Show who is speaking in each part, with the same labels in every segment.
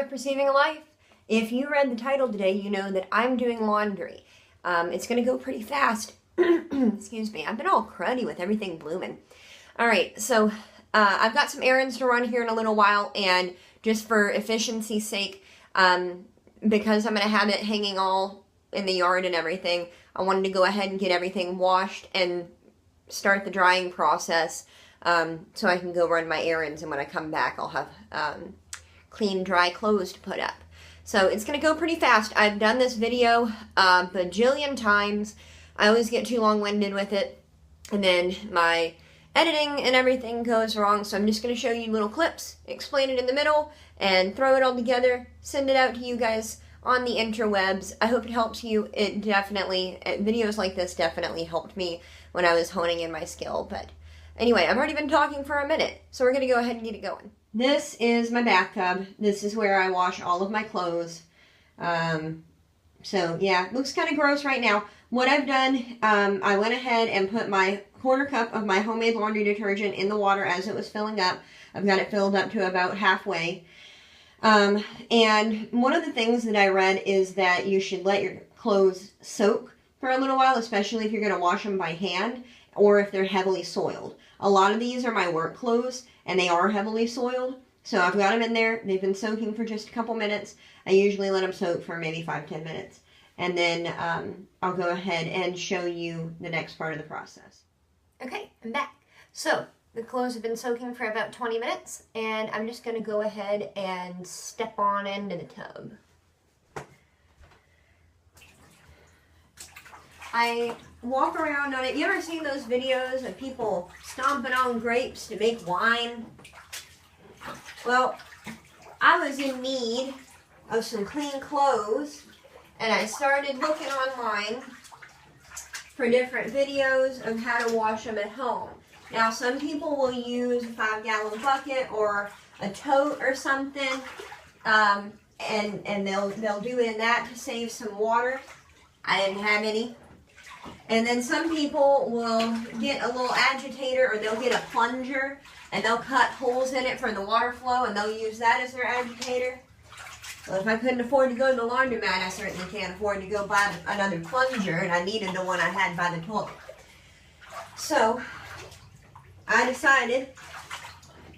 Speaker 1: of Perceiving Life. If you read the title today, you know that I'm doing laundry. It's going to go pretty fast. Excuse me. I've been all cruddy with everything blooming. Alright, so I've got some errands to run here in a little while, and just for efficiency's sake, because I'm going to have it hanging all in the yard and everything, I wanted to go ahead and get everything washed and start the drying process so I can go run my errands, and when I come back I'll have clean, dry clothes to put up. So it's going to go pretty fast. I've done this video a bajillion times. I always get too long-winded with it, and then my editing and everything goes wrong, so I'm just going to show you little clips, explain it in the middle, and throw it all together, send it out to you guys on the interwebs. I hope it helps you. It definitely, videos like this definitely helped me when I was honing in my skill. But anyway, I've already been talking for a minute, so we're going to go ahead and get it going. This is my bathtub. This is where I wash all of my clothes. So yeah, it looks kind of gross right now. What I've done, I went ahead and put my quarter cup of my homemade laundry detergent in the water as it was filling up. I've got it filled up to about halfway. And one of the things that I read is that you should let your clothes soak for a little while, especially if you're going to wash them by hand or if they're heavily soiled. A lot of these are my work clothes, and they are heavily soiled. So I've got them in there. They've been soaking for just a couple minutes. I usually let them soak for maybe 5-10 minutes. And then I'll go ahead and show you the next part of the process. Okay, I'm back. So the clothes have been soaking for about 20 minutes, and I'm just going to go ahead and step on into the tub. I walk around on it. You ever seen those videos of people stomping on grapes to make wine? Well, I was in need of some clean clothes, and I started looking online for different videos of how to wash them at home. Now, some people will use a 5-gallon bucket or a tote or something, and they'll do it in that to save some water. I didn't have any. And then some people will get a little agitator, or they'll get a plunger, and they'll cut holes in it for the water flow, and they'll use that as their agitator. Well, if I couldn't afford to go to the laundromat, I certainly can't afford to go buy another plunger, and I needed the one I had by the toilet. So I decided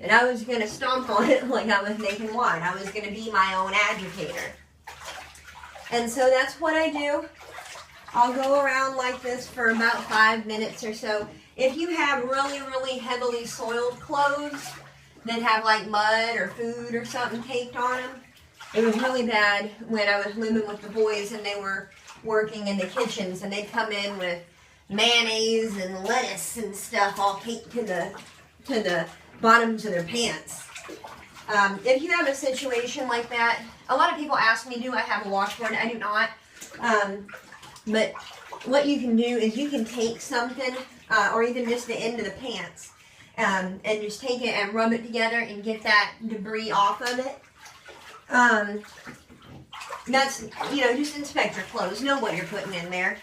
Speaker 1: that I was going to stomp on it like I was making wine. I was going to be my own agitator. And so that's what I do. I'll go around like this for about 5 minutes or so. If you have really, really heavily soiled clothes that have like mud or food or something caked on them, it was really bad when I was living with the boys and they were working in the kitchens, and they'd come in with mayonnaise and lettuce and stuff all caked to the bottoms of their pants. If you have a situation like that, a lot of people ask me, do I have a washboard? I do not. But what you can do is you can take something, or even just the end of the pants, and just take it and rub it together and get that debris off of it. That's, you know, just inspect your clothes, know what you're putting in there.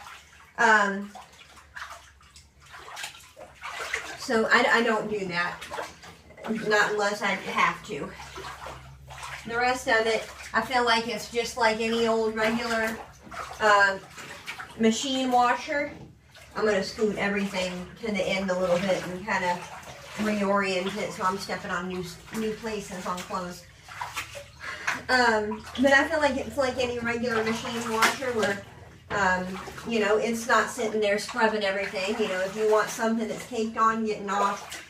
Speaker 1: So I don't do that, not unless I have to. The rest of it, I feel like it's just like any old regular machine washer. I'm going to scoot everything to the end a little bit and kind of reorient it so I'm stepping on new places on clothes. But I feel like it's like any regular machine washer where, you know, it's not sitting there scrubbing everything. You know, if you want something that's caked on, getting off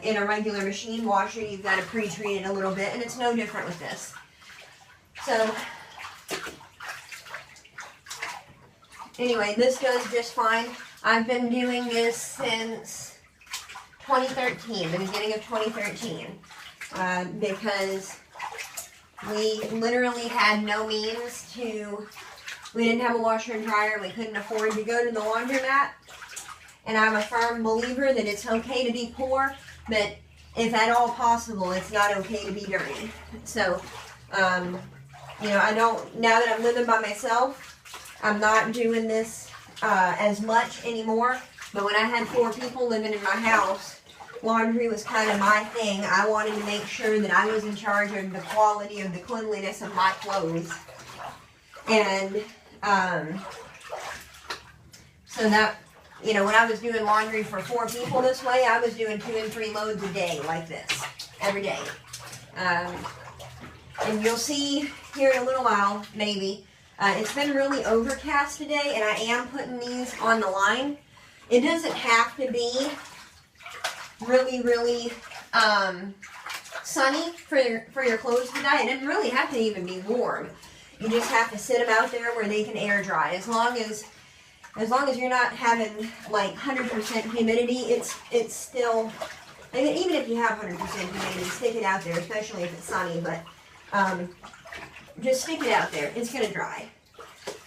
Speaker 1: in a regular machine washer, you've got to pre-treat it a little bit, and it's no different with this. So anyway, this does just fine. I've been doing this since 2013, the beginning of 2013, because we literally had no means to, we didn't have a washer and dryer, we couldn't afford to go to the laundromat, and I'm a firm believer that it's okay to be poor, but if at all possible, it's not okay to be dirty. So, you know, I don't, now that I'm living by myself, I'm not doing this as much anymore, but when I had 4 people living in my house, laundry was kind of my thing. I wanted to make sure that I was in charge of the quality of the cleanliness of my clothes. And so that, you know, when I was doing laundry for 4 people this way, I was doing 2 and 3 loads a day like this, every day. And you'll see here in a little while, maybe, it's been really overcast today, and I am putting these on the line. It doesn't have to be really, really sunny for your clothes to dry. It doesn't really have to even be warm. You just have to sit them out there where they can air dry. As long as you're not having like 100% humidity, it's still, I mean, even if you have 100% humidity, stick it out there, especially if it's sunny, but just stick it out there. It's going to dry.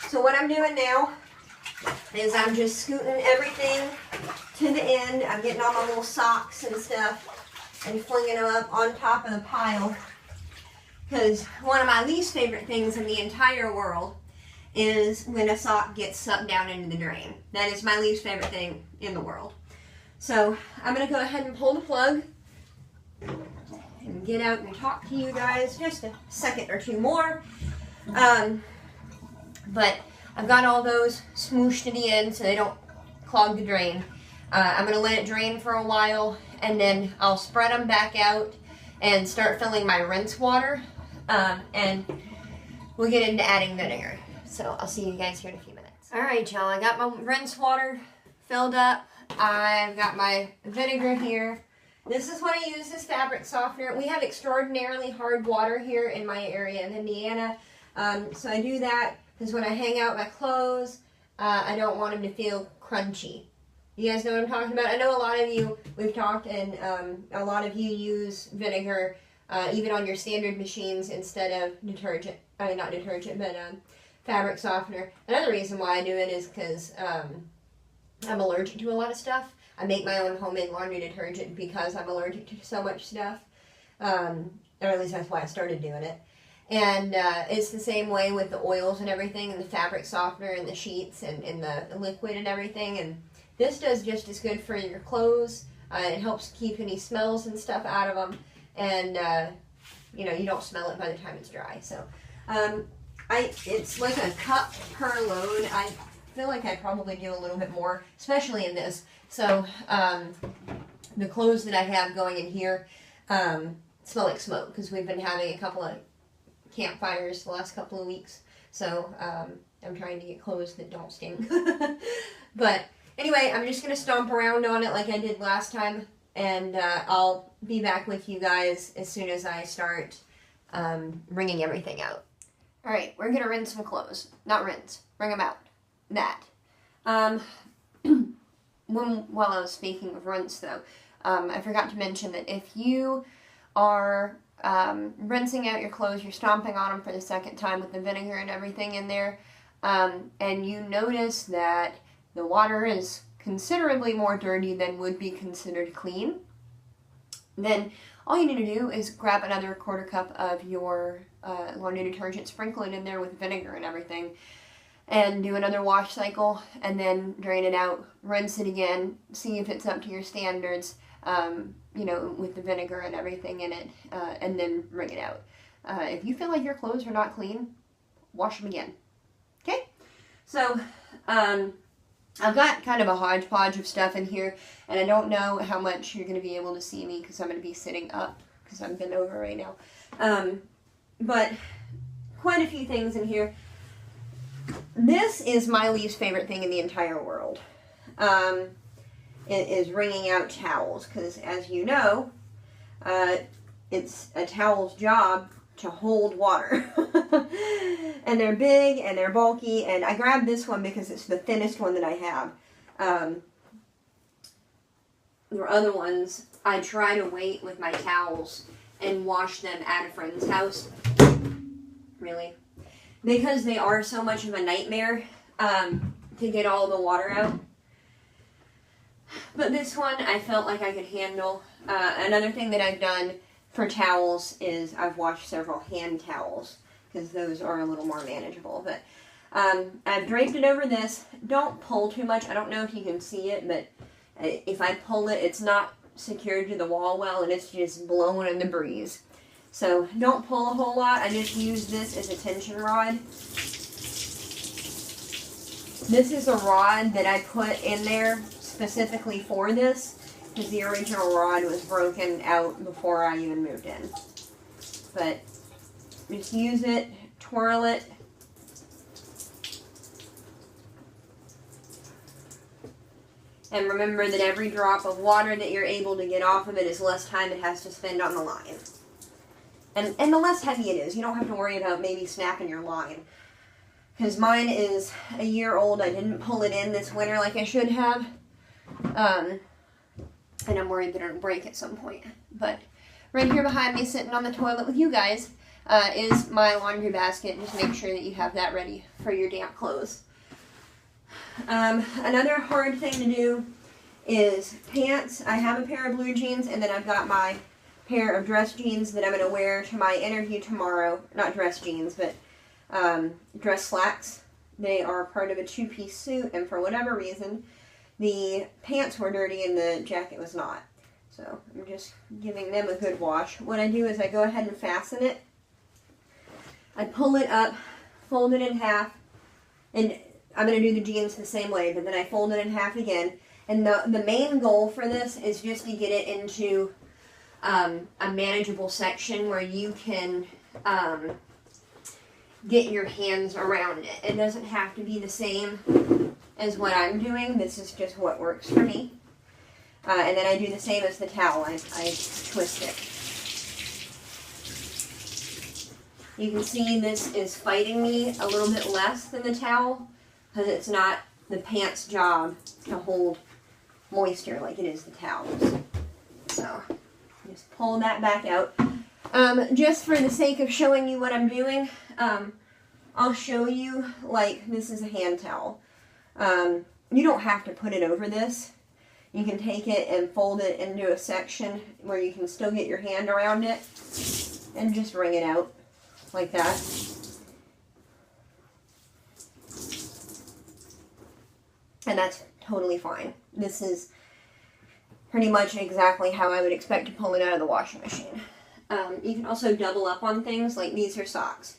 Speaker 1: So what I'm doing now is I'm just scooting everything to the end. I'm getting all my little socks and stuff and flinging them up on top of the pile. Because one of my least favorite things in the entire world is when a sock gets sucked down into the drain. That is my least favorite thing in the world. So I'm going to go ahead and pull the plug and get out and talk to you guys just a second or 2 more. But I've got all those smooshed to the end so they don't clog the drain. I'm going to let it drain for a while, and then I'll spread them back out and start filling my rinse water. And we'll get into adding vinegar. So I'll see you guys here in a few minutes. Alright, y'all, I got my rinse water filled up. I've got my vinegar here. This is what I use as fabric softener. We have extraordinarily hard water here in my area of Indiana. So I do that because when I hang out my clothes, I don't want them to feel crunchy. You guys know what I'm talking about? I know a lot of you, we've talked, and a lot of you use vinegar even on your standard machines instead of detergent. Not detergent, but fabric softener. Another reason why I do it is because I'm allergic to a lot of stuff. I make my own homemade laundry detergent because I'm allergic to so much stuff. Or at least that's why I started doing it. And it's the same way with the oils and everything, and the fabric softener and the sheets and the liquid and everything. And this does just as good for your clothes. It helps keep any smells and stuff out of them. And, you know, you don't smell it by the time it's dry. So, it's like a cup per load. I feel like I probably do a little bit more, especially in this. So, the clothes that I have going in here smell like smoke because we've been having a couple of campfires the last couple of weeks. So, I'm trying to get clothes that don't stink. But anyway, I'm just going to stomp around on it like I did last time. And I'll be back with you guys as soon as I start wringing everything out. Alright, we're going to rinse some clothes. Not rinse. Wring them out. That. While I was speaking of rinse, though, I forgot to mention that if you are rinsing out your clothes, you're stomping on them for the second time with the vinegar and everything in there, and you notice that the water is considerably more dirty than would be considered clean, then all you need to do is grab another 1/4 cup of your laundry detergent, sprinkle it in there with vinegar and everything, and do another wash cycle, and then drain it out, rinse it again, see if it's up to your standards, you know, with the vinegar and everything in it, and then wring it out. If you feel like your clothes are not clean, wash them again. Okay? So, I've got kind of a hodgepodge of stuff in here, and I don't know how much you're going to be able to see me because I'm going to be sitting up because I'm bent over right now. But quite a few things in here. This is my least favorite thing in the entire world. It is wringing out towels because, as you know, it's a towel's job to hold water. And they're big and they're bulky, and I grabbed this one because it's the thinnest one that I have. There are other ones. I try to wait with my towels and wash them at a friend's house. Really. Because they are so much of a nightmare to get all the water out. But this one I felt like I could handle. Another thing that I've done for towels is I've washed several hand towels because those are a little more manageable. But I've draped it over this. Don't pull too much. I don't know if you can see it, but if I pull it, it's not secured to the wall well, and it's just blowing in the breeze. So don't pull a whole lot. I just use this as a tension rod. This is a rod that I put in there specifically for this, because the original rod was broken out before I even moved in. But just use it, twirl it. And remember that every drop of water that you're able to get off of it is less time it has to spend on the line. And the less heavy it is, you don't have to worry about maybe snapping your line. Because mine is a year old. I didn't pull it in this winter like I should have. And I'm worried that it'll break at some point. But right here behind me, sitting on the toilet with you guys, is my laundry basket. Just make sure that you have that ready for your damp clothes. Another hard thing to do is pants. I have a pair of blue jeans, and then I've got my pair of dress jeans that I'm going to wear to my interview tomorrow. Not dress jeans, but dress slacks. They are part of a two-piece suit, and for whatever reason, the pants were dirty and the jacket was not. So I'm just giving them a good wash. What I do is I go ahead and fasten it. I pull it up, fold it in half, and I'm going to do the jeans the same way, but then I fold it in half again. And the main goal for this is just to get it into a manageable section where you can get your hands around it. It doesn't have to be the same as what I'm doing. This is just what works for me. And then I do the same as the towel. I twist it. You can see this is fighting me a little bit less than the towel, because it's not the pants' job to hold moisture like it is the towels. So just pull that back out. Just for the sake of showing you what I'm doing, I'll show you, like, this is a hand towel. You don't have to put it over this. You can take it and fold it into a section where you can still get your hand around it and just wring it out like that. And that's totally fine. This is pretty much exactly how I would expect to pull it out of the washing machine. You can also double up on things, like these are socks.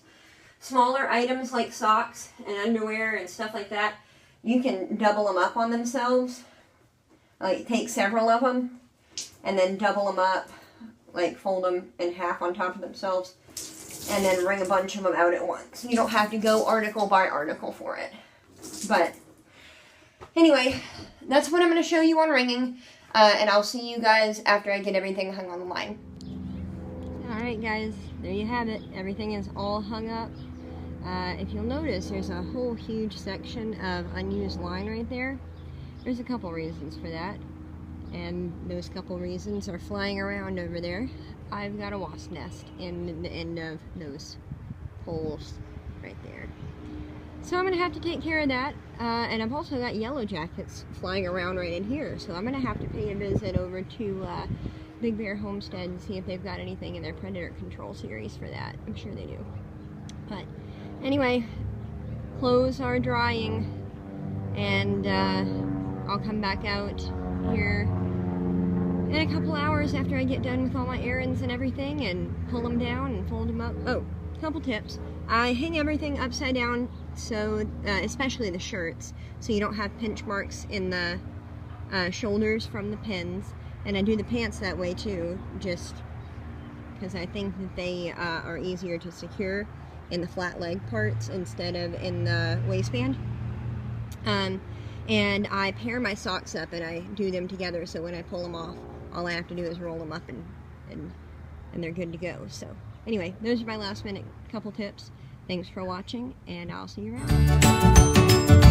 Speaker 1: Smaller items like socks and underwear and stuff like that, you can double them up on themselves. Like, take several of them and then double them up, like fold them in half on top of themselves, and then wring a bunch of them out at once. You don't have to go article by article for it. But anyway, that's what I'm going to show you on wringing, and I'll see you guys after I get everything hung on the line. Alright guys, there you have it. Everything is all hung up. If you'll notice, there's a whole huge section of unused line right there. There's a couple reasons for that, and those couple reasons are flying around over there. I've got a wasp nest in the end of those poles right there. So I'm going to have to take care of that, and I've also got yellow jackets flying around right in here, so I'm going to have to pay a visit over to Big Bear Homestead and see if they've got anything in their predator control series for that. I'm sure they do. But anyway, clothes are drying, and I'll come back out here in a couple hours after I get done with all my errands and everything, and pull them down and fold them up. Oh, couple tips. I hang everything upside down, so especially the shirts, so you don't have pinch marks in the shoulders from the pins. And I do the pants that way too, just because I think that they are easier to secure in the flat leg parts instead of in the waistband. And I pair my socks up and I do them together, so when I pull them off, all I have to do is roll them up and they're good to go. So anyway, those are my last minute couple tips. Thanks for watching, and I'll see you around.